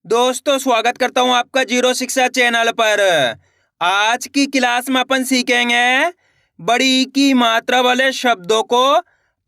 दोस्तों स्वागत करता हूं आपका जीरो शिक्षा चैनल पर। आज की क्लास में अपन सीखेंगे बड़ी की मात्रा वाले शब्दों को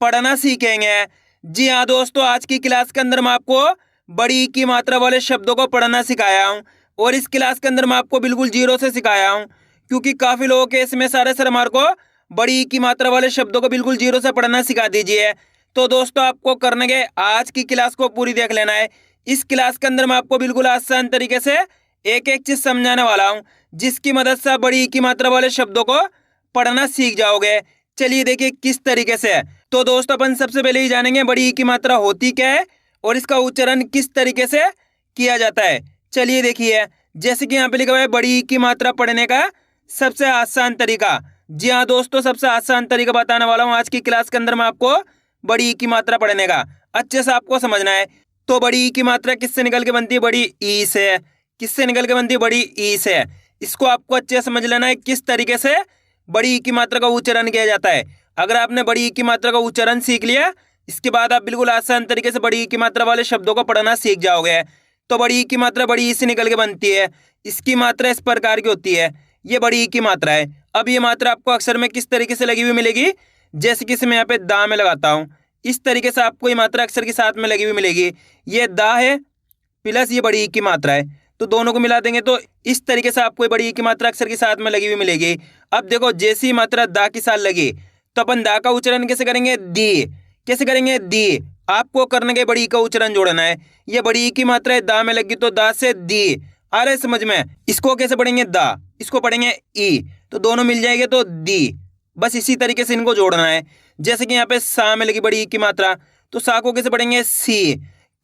पढ़ना सीखेंगे। जी हाँ दोस्तों, आज की क्लास के अंदर मैं आपको बड़ी की मात्रा वाले शब्दों को पढ़ना सिखाया हूं और इस क्लास के अंदर मैं आपको बिल्कुल जीरो से सिखाया हूं, क्योंकि काफी लोगों के इसमें सारे सर हमारे को बड़ी की मात्रा वाले शब्दों को बिल्कुल जीरो से पढ़ना सिखा दीजिए। तो दोस्तों आपको करने के आज की क्लास को पूरी देख लेना है। इस क्लास के अंदर मैं आपको बिल्कुल आसान तरीके से एक एक चीज समझाने वाला हूं, जिसकी मदद से आप बड़ी की मात्रा वाले शब्दों को पढ़ना सीख जाओगे। चलिए देखिए किस तरीके से। तो दोस्तों अपन सबसे पहले ही जानेंगे बड़ी की मात्रा होती क्या है और इसका उच्चारण किस तरीके से किया जाता है। चलिए देखिए, जैसे कि यहाँ पे लिखा हुआ है बड़ी की मात्रा पढ़ने का सबसे आसान तरीका। जी हाँ दोस्तों, सबसे आसान तरीका बताने वाला हूँ आज की क्लास के अंदर मैं आपको बड़ी की मात्रा पढ़ने का। अच्छे से आपको समझना है। तो बड़ी की मात्रा किससे निकल के बनती है? बड़ी ई से। किससे निकल के बनती है? बड़ी ई से। इसको आपको अच्छे से समझ लेना है किस तरीके से बड़ी की मात्रा का उच्चारण किया जाता है। अगर आपने बड़ी की मात्रा का उच्चारण सीख लिया, इसके बाद आप बिल्कुल आसान तरीके से बड़ी की मात्रा वाले शब्दों को पढ़ना सीख जाओगे। तो बड़ी की मात्रा बड़ी ई से निकल के बनती है। इसकी मात्रा इस प्रकार की होती है, ये बड़ी की मात्रा है। अब ये मात्रा आपको अक्षर में किस तरीके से लगी हुई मिलेगी? जैसे कि मैं यहाँ पे दा में लगाता हूँ, इस तरीके से आपको ये मात्रा अक्षर के साथ में लगी हुई मिलेगी। ये दा है प्लस ये बड़ी की मात्रा है, तो दोनों को मिला देंगे तो इस तरीके से आपको बड़ी की मात्रा अक्षर के साथ में लगी हुई मिलेगी। अब देखो, जैसी मात्रा दा के साथ लगी तो अपन दा का उच्चारण कैसे करेंगे? दी। कैसे करेंगे? दी। आपको करने के बड़ी का उच्चारण जोड़ना है। ये बड़ी की मात्रा है, दा में लगी तो दा से दी। आ रहे समझ में? इसको कैसे पढ़ेंगे? दा। इसको पढ़ेंगे ई, तो दोनों मिल जाएंगे तो दी। बस इसी तरीके से इनको जोड़ना है। जैसे कि यहाँ पे सा में लगी बड़ी की मात्रा, तो सा को कैसे पढ़ेंगे? सी।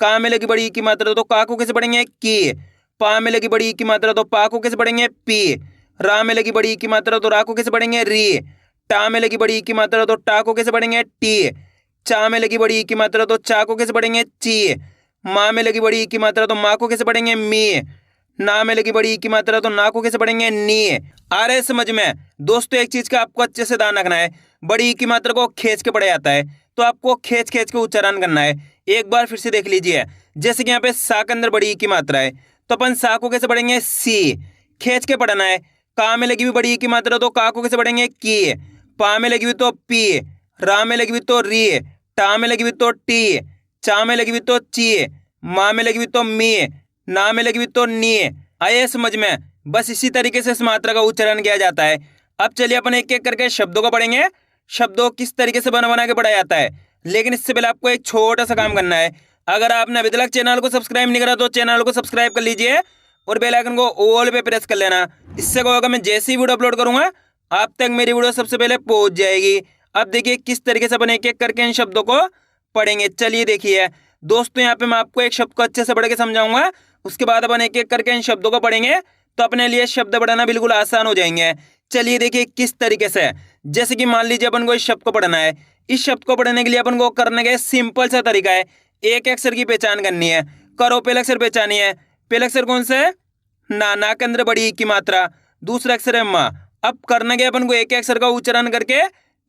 का में लगी बड़ी की मात्रा, तो का को कैसे पढ़ेंगे? की। पा में लगी बड़ी की मात्रा, तो पा को कैसे पढ़ेंगे? पी। रा में लगी बड़ी की मात्रा, तो रा को कैसे पढ़ेंगे? री। टा में लगी बड़ी की मात्रा, तो टा को कैसे पढ़ेंगे? टी। चा में लगी बड़ी की मात्रा, तो चा को कैसे पढ़ेंगे? ची। माँ में लगी बड़ी की मात्रा, तो माँ को कैसे पढ़ेंगे? मी। ना में लगी बड़ी की मात्रा, तो ना को कैसे पढ़ेंगे? नी। आ रहे समझ में? दोस्तों एक चीज का आपको अच्छे से ध्यान रखना है, बड़ी की मात्रा को खींच के पढ़ा जाता है, तो आपको खींच खींच के उच्चारण करना है। एक बार फिर से देख लीजिए, जैसे कि यहाँ पे सा के अंदर बड़ी की मात्रा है, तो अपन सा को कैसे पढ़ेंगे? सी। खींच के पढ़ना है। का में लगी हुई बड़ी की मात्रा, तो का को कैसे पढ़ेंगे? की। पा में लगी हुई तो पी। रा में लगी हुई तो री। टा में लगी हुई तो टी। चा में लगी हुई तो ची। माँ में लगी हुई तो मी। ना में लगी हुई तो नी। आए समझ में? बस इसी तरीके से इस मात्रा का उच्चारण किया जाता है। अब चलिए अपन एक एक करके शब्दों को पढ़ेंगे। शब्दों किस तरीके से बना बना के पढ़ा जाता है, लेकिन इससे पहले आपको एक छोटा सा काम करना है। अगर आपने अभी तक चैनल को सब्सक्राइब नहीं करा तो चैनल को सब्सक्राइब कर लीजिए और बेल आइकन को ऑल पे प्रेस कर लेना। इससे क्या होगा, मैं जैसे ही वीडियो अपलोड करूंगा आप तक मेरी वीडियो सबसे पहले पहुंच जाएगी। अब देखिए किस तरीके से अपन एक एक करके इन शब्दों को पढ़ेंगे। चलिए देखिए दोस्तों, यहाँ पे मैं आपको एक शब्द को अच्छे से पढ़ के समझाऊंगा, उसके बाद अपन एक एक करके इन शब्दों को पढ़ेंगे, तो अपने लिए शब्द पढ़ना बिल्कुल आसान हो जाएंगे। चलिए देखिए किस तरीके से। जैसे कि मान लीजिए अपन को इस शब्द को पढ़ना है। इस शब्द को पढ़ने के लिए अपन को करने का सिंपल सा तरीका है, एक अक्षर की पहचान करनी है। करो, पहला अक्षर पहचानी है। पहला अक्षर कौन सा है? ना। ना के अंदर बड़ी की मात्रा। दूसरा अक्षर है माँ। अब करने के अपन को एक अक्षर का उच्चारण करके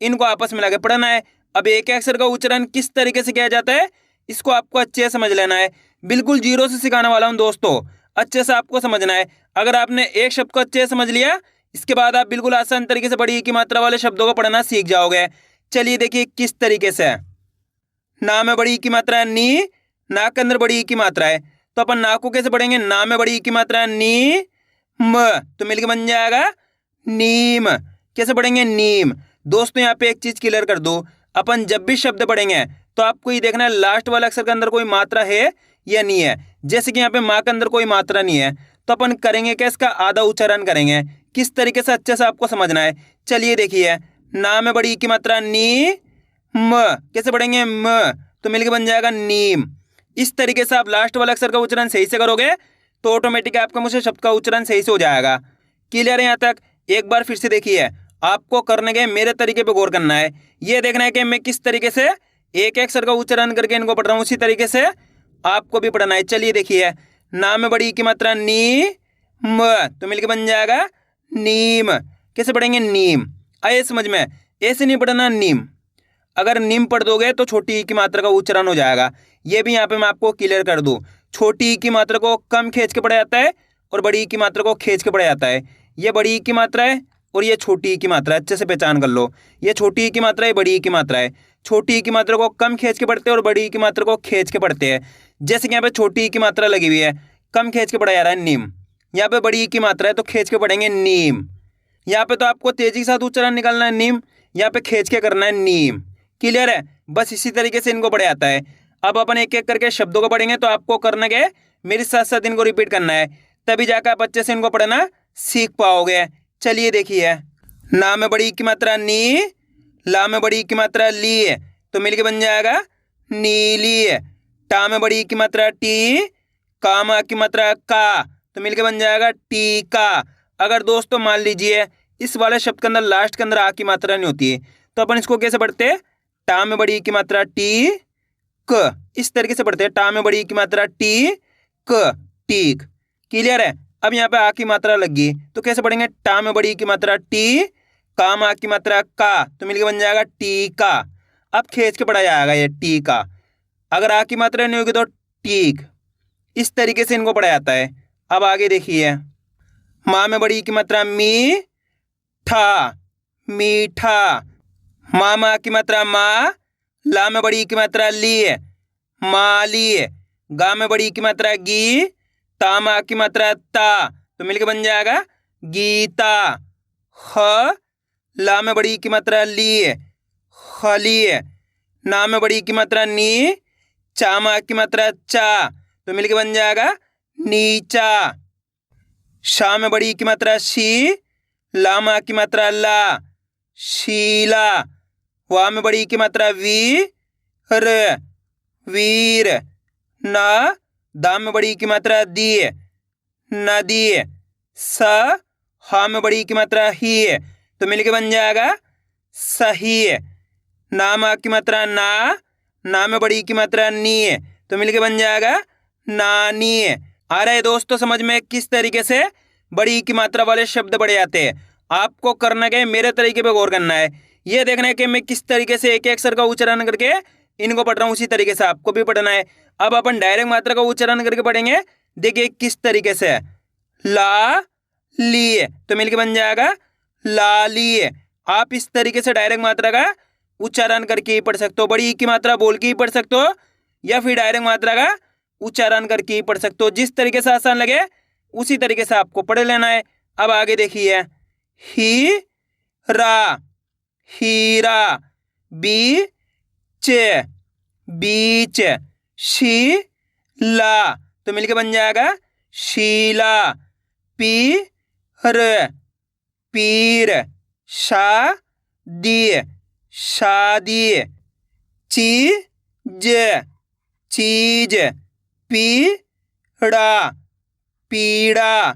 इनको आपस में लगा पढ़ना है। अब एक अक्षर का उच्चारण किस तरीके से किया जाता है, इसको आपको अच्छे से समझ लेना है। बिल्कुल जीरो से सिखाने वाला हूं दोस्तों, अच्छे से आपको समझना है। अगर आपने एक शब्द को अच्छे से समझ लिया, इसके बाद आप बिल्कुल आसान तरीके से बड़ी की मात्रा वाले शब्दों को पढ़ना सीख जाओगे। चलिए देखिए किस तरीके से। ना में बड़ी की मात्रा है नी। ना के अंदर बड़ी की मात्रा है, तो अपन ना को कैसे पढ़ेंगे? ना में बड़ी की मात्रा है नी म, तो मिलके बन जाएगा नीम। कैसे पढ़ेंगे? नीम। दोस्तों यहाँ पे एक चीज क्लियर कर दो, अपन जब भी शब्द पढ़ेंगे तो आपको ये देखना है लास्ट वाले अक्षर के अंदर कोई मात्रा है या नहीं है। जैसे कि यहाँ पे माँ के अंदर कोई मात्रा नहीं है, तो अपन करेंगे क्या? इसका आधा उच्चारण करेंगे। किस तरीके से, अच्छे से आपको समझना है। चलिए देखिए, ना में बड़ी की मात्रा नी म, कैसे पढ़ेंगे? म, तो मिलके बन जाएगा नीम। इस तरीके से आप लास्ट वाला अक्षर का उच्चारण सही से करोगे तो ऑटोमेटिक आपका मुझे शब्द का उच्चारण सही से हो जाएगा। क्लियर है यहाँ तक? एक बार फिर से देखिए, आपको करने के मेरे तरीके पे गौर करना है। ये देखना है कि मैं किस तरीके से एक अक्षर का उच्चारण करके इनको पढ़ रहा हूँ, उसी तरीके से आपको भी पढ़ना है। चलिए देखिए, ना में बड़ी की मात्रा नी म, तो मिलके बन जाएगा नीम। कैसे पढ़ेंगे? नीम। आइए समझ में? ऐसे नहीं पढ़ना नीम। अगर नीम पढ़ दोगे तो छोटी की मात्रा का उच्चारण हो जाएगा। ये भी यहाँ पे मैं आपको क्लियर कर दूं, छोटी ई की मात्रा को कम खींच के पढ़ा जाता है और बड़ी ई की मात्रा को खींच के पढ़ा जाता है। ये बड़ी ई की मात्रा है और ये छोटी ई की मात्रा है, अच्छे से पहचान कर लो। ये छोटी ई की मात्रा है, बड़ी ई की मात्रा है। छोटी ई की मात्रा को कम खींच के पढ़ते हैं और बड़ी ई की मात्रा को खींच के पढ़ते हैं। जैसे कि यहाँ पे छोटी ई की मात्रा लगी हुई है, कम खींच के पढ़ा जा रहा है नीम। यहाँ पे बड़ी ई की मात्रा है तो खींच के पढ़ेंगे नीम। यहाँ पे तो आपको तेजी के साथ उच्चारण निकालना है नीम, यहाँ पे खींच के करना है नीम। क्लियर है? बस इसी तरीके से इनको पढ़ा जाता है। अब अपन एक एक करके शब्दों को पढ़ेंगे तो आपको करना क्या है, मेरे साथ साथ इनको रिपीट करना है, तभी जाकर आप अच्छे से इनको पढ़ना सीख पाओगे। चलिए देखिए, ना में बड़ी की मात्रा नी, ला में बड़ी की मात्रा ली, तो मिलके बन जाएगा नीली। टा में बड़ी की मात्रा टी, का में की मात्रा का, तो मिलके बन जाएगा टीका। अगर दोस्तों मान लीजिए इस वाले शब्द के अंदर लास्ट के अंदर आ की मात्रा नहीं होती है तो अपन इसको कैसे पढ़ते हैं, टा में बड़ी की मात्रा टी क, इस तरीके से पढ़ते हैं। टा में बड़ी की मात्रा टी क, टीक। क्लियर है? अब यहाँ पे आ की मात्रा लगी तो कैसे पढ़ेंगे, टा में बड़ी की मात्रा टी, का में आ की मात्रा का, तो मिलके बन जाएगा टीका। अब खींच के पढ़ा जाएगा ये टीका। अगर आ की मात्रा नहीं होगी तो टीक। इस तरीके से इनको पढ़ा जाता है। अब आगे देखिए, माँ में बड़ी की मात्रा मी ठा, मीठा। माँ की मात्रा माँ, ला में बड़ी की मात्रा ली, माली। गा में बड़ी की मात्रा गी, ता माँ की मात्रा ता, तो मिलके बन जाएगा गीता। ह, ला में बड़ी की मात्रा ली, खली। ना में बड़ी की मात्रा नी, चा माँ की मात्रा चा, तो मिलके बन जाएगा नीचा। शा में बड़ी की मात्रा शी, ला माँ की मात्रा ला, शीला। वा में बड़ी की मात्रा वी, र, वीर। ना, दा में बड़ी की मात्रा दी, नदी। स, हा में बड़ी की मात्रा ही, तो मिलके बन जाएगा सही। ना माँ की मात्रा ना में बड़ी की मात्रा नी, तो मिलके बन जाएगा नानी। आ रहा है दोस्तों समझ में किस तरीके से बड़ी की मात्रा वाले शब्द पढ़े जाते हैं? आपको करना क्या है, मेरे तरीके पे गौर करना है। ये देखना है कि मैं किस तरीके से एक एक अक्षर का उच्चारण करके इनको पढ़ रहा हूँ, उसी तरीके से आपको भी पढ़ना है। अब अपन डायरेक्ट मात्रा का उच्चारण करके पढ़ेंगे। देखिए किस तरीके से, ला ली, तो मिलके बन जाएगा लाली। आप इस तरीके से डायरेक्ट मात्रा का उच्चारण करके ही पढ़ सकते हो। बड़ी की मात्रा बोल के ही पढ़ सकते हो या फिर डायरेक्ट मात्रा का उच्चारण करके ही पढ़ सकते हो। जिस तरीके से आसान लगे उसी तरीके से आपको पढ़ लेना है। अब आगे देखिए, ही रा, हीरा। बीच, बीच। शी ला, तो मिलके बन जाएगा शीला। पी र, पीर। शा दी, शादी। चीज, चीज। पीड़ा, पीड़ा।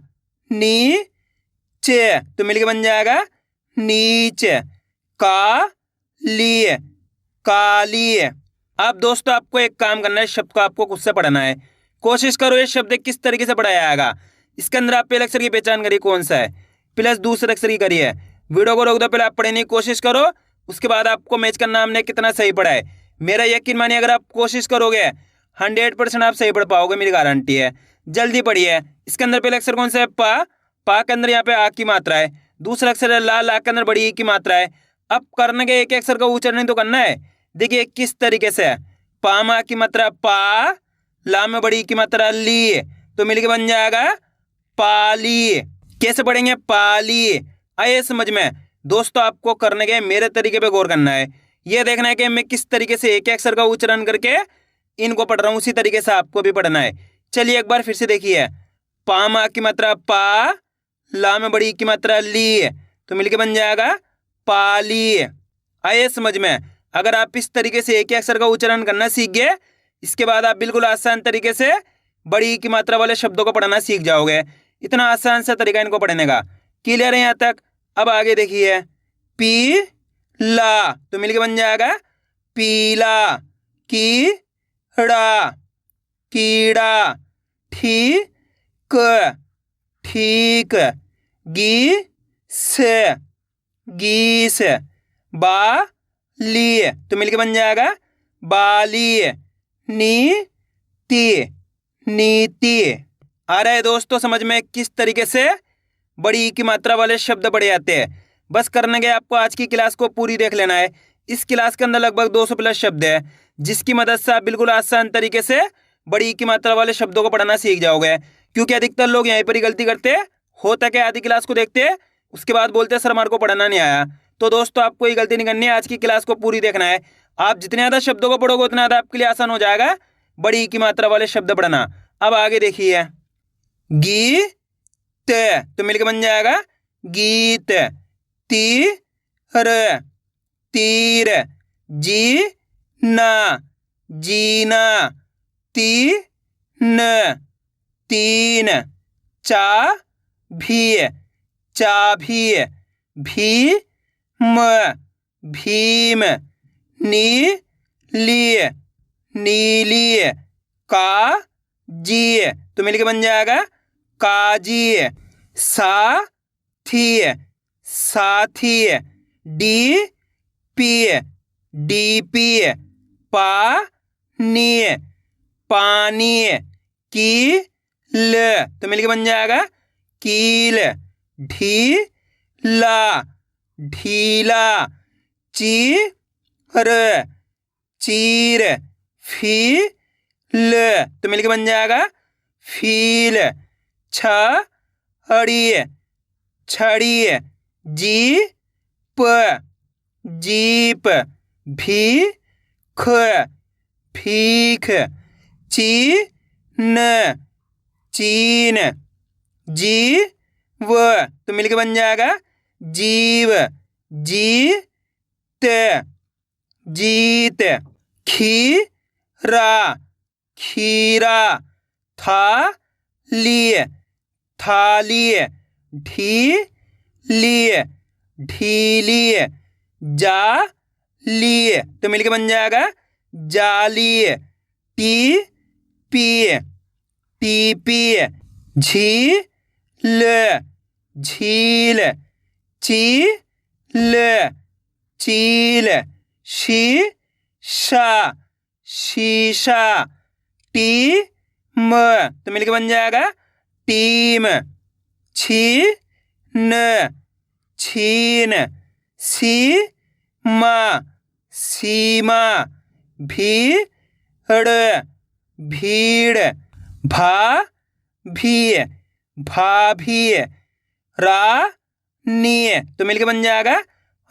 नीचे, तो मिलके बन जाएगा नीचे। काली, काली। अब दोस्तों आपको एक काम करना है, शब्द को आपको खुद से पढ़ना है। कोशिश करो ये शब्द किस तरीके से पढ़ाया जाएगा। इसके अंदर आप पहले अक्षर की पहचान करिए कौन सा है, प्लस दूसरे अक्षर की करिए। वीडियो को रोक दो, पहले आप पढ़ने की कोशिश करो, उसके बाद आपको मैच करना हमने कितना सही पढ़ा है। मेरा यकीन मानिए अगर आप कोशिश करोगे 100% आप सही पढ़ पाओगे, मेरी गारंटी है। जल्दी पढ़िए। इसके अंदर पहले अक्षर कौन सा है, पा। पा के अंदर यहाँ पे आ की मात्रा है। दूसरा अक्षर है ला, ला के अंदर बड़ी ई की मात्रा है। अब करने के एक अक्षर का उच्चारण तो करना है। देखिए किस तरीके से, पा मा की मात्रा पा, ला में बड़ी की मात्रा ली, तो मिलके बन जाएगा पाली। कैसे पढ़ेंगे, पाली। आइए समझ में। दोस्तों आपको करने के मेरे तरीके पे गौर करना है। ये देखना है कि मैं किस तरीके से एक अक्षर का उच्चारण करके इनको पढ़ रहा हूँ, उसी तरीके से आपको भी पढ़ना है। चलिए एक बार फिर से देखिए, पा मा की मात्रा पा, ला में बड़ी की मात्रा ली, तो मिलके बन जाएगा पाली। आइए समझ में। अगर आप इस तरीके से एक ही अक्षर का उच्चारण करना सीख गए, इसके बाद आप बिल्कुल आसान तरीके से बड़ी की मात्रा वाले शब्दों को पढ़ना सीख जाओगे। इतना आसान सा तरीका इनको पढ़ने का। क्लियर है यहाँ तक? अब आगे देखिए, पी ला, तो मिलके बन जाएगा पीला। कीड़ा, कीड़ा। ठीक, ठीक। गीस, गीस। बाली, तो मिलके बन जाएगा बाली। नीति, नीति। आ रहा है दोस्तों समझ में किस तरीके से बड़ी ई की मात्रा वाले शब्द पढ़े जाते हैं। बस करने के आपको आज की क्लास को पूरी देख लेना है। इस क्लास के अंदर लगभग 200 प्लस शब्द है, जिसकी मदद से आप बिल्कुल आसान तरीके से बड़ी ई की मात्रा वाले शब्दों को पढ़ना सीख जाओगे। क्योंकि अधिकतर लोग यहीं पर ही गलती करते हैं, होता क्या आधी क्लास को देखते हैं उसके बाद बोलते हैं सर हमारे को पढ़ना नहीं आया। तो दोस्तों आपको ये गलती नहीं करनी है, आज की क्लास को पूरी देखना है। आप जितने ज़्यादा शब्दों को पढ़ोगे उतना ज़्यादा आपके लिए आसान हो जाएगा बड़ी ई की मात्रा वाले शब्द पढ़ना। अब आगे देखिए, गीत तो मिलकर बन जाएगा गीत। तीर तीर, जीना जीना, तीन तीन, चाभी चाभी, भीम भीम, नीली नीली, काजी तो मिलके बन जाएगा काजी। साथी साथी, डीपी डीपी, पानी पानी, कील तो मिलके बन जाएगा कील। ढीला ढीला, चीर चीर, फील तो मिलके बन जाएगा फील। छड़ी छड़ी, जीप जीप, भीख भीख, चीन चीन, जीव तो मिलके बन जाएगा जीव। जीत जीत, खीरा खीरा, थाली थाली, ढीली ढीली, जाली तो मिलके बन जाएगा जाली। टीपी टीपी, झील झील, चील चील, शीशा शीशा, टीम तो मिलके बन जाएगा टीम। छीन छीन, सीमा सीमा, भीड़ भीड़, भाभी भाभी, रानी तो मिलके बन जाएगा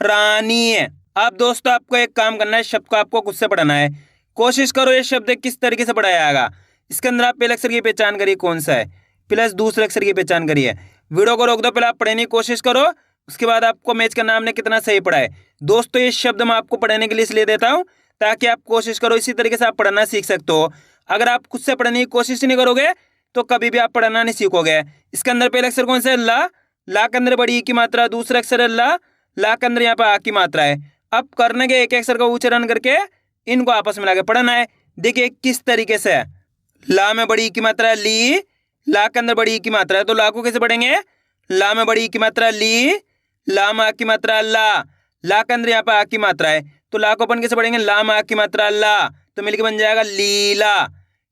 रानी। अब दोस्तों आपको एक काम करना है, शब्द को आपको खुद से पढ़ना है। कोशिश करो ये शब्द किस तरीके से पढ़ाया जाएगा। इसके अंदर आप पहले अक्षर की पहचान करिए कौन सा है, प्लस दूसरे अक्षर की पहचान करिए। वीडियो को रोक दो, पहले आप पढ़ने की कोशिश करो, उसके बाद आपको मैच करना हमने कितना सही पढ़ा है। दोस्तों ये शब्द मैं आपको पढ़ने के लिए इसलिए देता हूँ ताकि आप कोशिश करो, इसी तरीके से आप पढ़ना सीख सकते हो। अगर आप खुद से पढ़ने की कोशिश नहीं करोगे तो कभी भी आप पढ़ना नहीं सीखोगे। इसके अंदर पहले अक्षर कौन सा है, ला। ला के अंदर बड़ी ई की मात्रा, दूसरा अक्षर है ला। ला के अंदर यहाँ पर आ की मात्रा है। अब करने के एक अक्षर का उच्चारण करके इनको आपस में लाके पढ़ना है। देखिए किस तरीके से, ला में बड़ी ई की मात्रा ली, ला के अंदर बड़ी ई की मात्रा है, तो ला को कैसे पढ़ेंगे, ला में बड़ी ई की मात्रा ली, ला में आ की मात्रा ला। ला के अंदर यहाँ पर आ की मात्रा है, तो ला को अपन कैसे पढ़ेंगे, ला में आ की मात्रा ला, तो मिलके बन जाएगा लीला।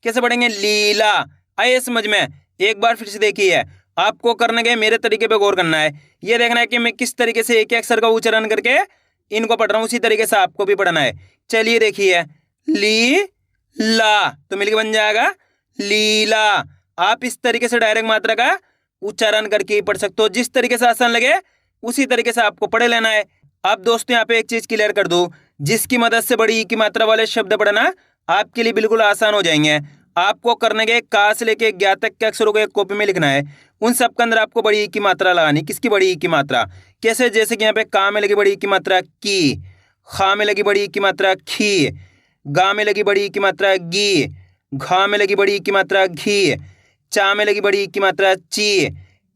कैसे पढ़ेंगे, लीला। आइए समझ में, एक बार फिर से देखिए, आपको करने के मेरे तरीके पे गौर करना है। ये देखना है कि मैं किस तरीके से एक अक्षर का उच्चारण करके इनको पढ़ रहा हूँ, उसी तरीके से आपको भी पढ़ना है। चलिए देखिए, ली ला तो मिलके बन जाएगा लीला। आप इस तरीके से डायरेक्ट मात्रा का उच्चारण करके ही पढ़ सकते हो, जिस तरीके से आसान लगे उसी तरीके से आपको पढ़ लेना है। अब दोस्तों यहाँ पे एक चीज क्लियर कर दूं, जिसकी मदद से बड़ी ई की मात्रा वाले शब्द पढ़ना आपके लिए बिल्कुल आसान हो जाएंगे। आपको करने के का से लेके 11 तक के अक्षरों को एक कॉपी में लिखना है। उन सब के अंदर आपको बड़ी ई की मात्रा लगानी। किसकी बड़ी ई की मात्रा, कैसे, जैसे कि यहाँ पे का में लगी बड़ी ई की मात्रा की, खा में लगी बड़ी ई की मात्रा खी, गा में लगी बड़ी ई की मात्रा गी, घा में लगी बड़ी ई की मात्रा घी, चा में लगी बड़ी ई की मात्रा ची,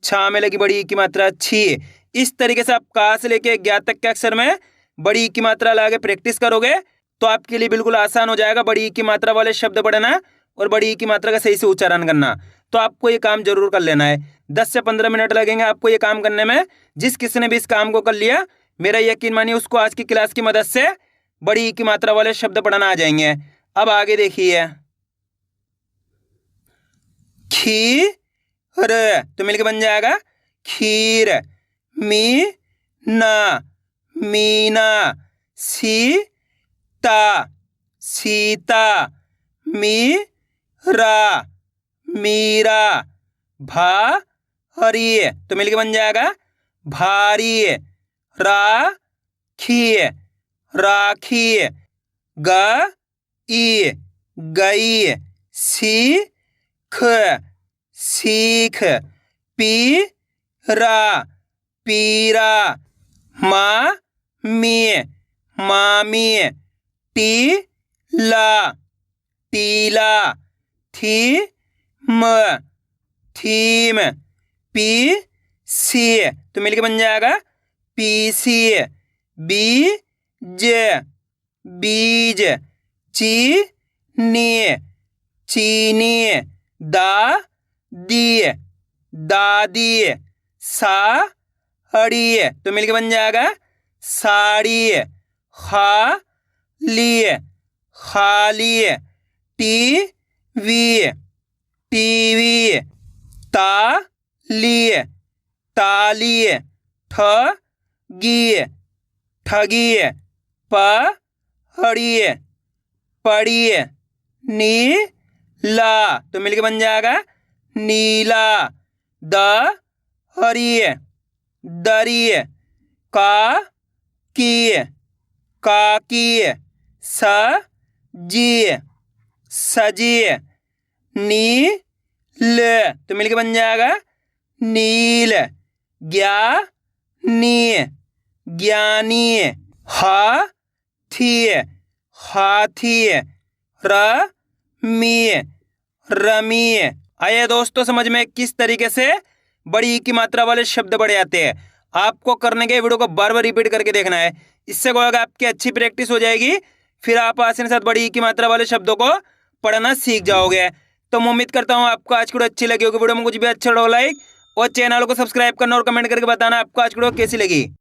छा में लगी बड़ी ई की मात्रा छी। इस तरीके से आप का से लेके 11 तक के अक्षर में बड़ी ई की मात्रा लगा के प्रैक्टिस करोगे तो आपके लिए बिल्कुल आसान हो जाएगा बड़ी ई की मात्रा वाले शब्द पढ़ना और बड़ी ई की मात्रा का सही से उच्चारण करना। तो आपको ये काम जरूर कर लेना है। 10 से 15 मिनट लगेंगे आपको ये काम करने में। जिस किसी ने भी इस काम को कर लिया, मेरा यकीन मानिए उसको आज की क्लास की मदद से बड़ी ई की मात्रा वाले शब्द पढ़ना आ जाएंगे। अब आगे देखिए, खीर तो मिलके बन जाएगा खीर। मीना मीना। सीता सीता। मीरा मीरा। भारी तो मिलके बन जाएगा भारी। राखी राखी। गई गई। सीख सीख। पीरा पीरा। मामी मामी। टीला टीला। Theme theme. पीसी तो मिलके बन जाएगा पीसी। बीज बीज। चीनी चीनी। दादी दादी। साड़ी तो मिलके बन जाएगा साड़ी। खाली खाली। TV TV. ताली ताली। ठगी ठगी। पढ़ी पढ़ी। नीला तो मिलके बन जाएगा नीला। दरी दरी। काकी काकी। सजी सजी। नील तो मिलके बन जाएगा नील। ज्ञानी ज्ञानी। हाथी हाथी। Rummy rummy. आइए दोस्तों, समझ में किस तरीके से बड़ी ई की मात्रा वाले शब्द बढ़े आते हैं। आपको करने के वीडियो को बार बार रिपीट करके देखना है। इससे होगा आपकी अच्छी प्रैक्टिस हो जाएगी, फिर आप आसानी के साथ बड़ी ई की मात्रा वाले शब्दों को पढ़ना सीख जाओगे। तो मैं उम्मीद करता हूँ आपको आज की वीडियो अच्छी लगी होगी। वीडियो में कुछ भी अच्छा हो लाइक और चैनल को सब्सक्राइब करना और कमेंट करके बताना आपको आज की वीडियो कैसी लगी।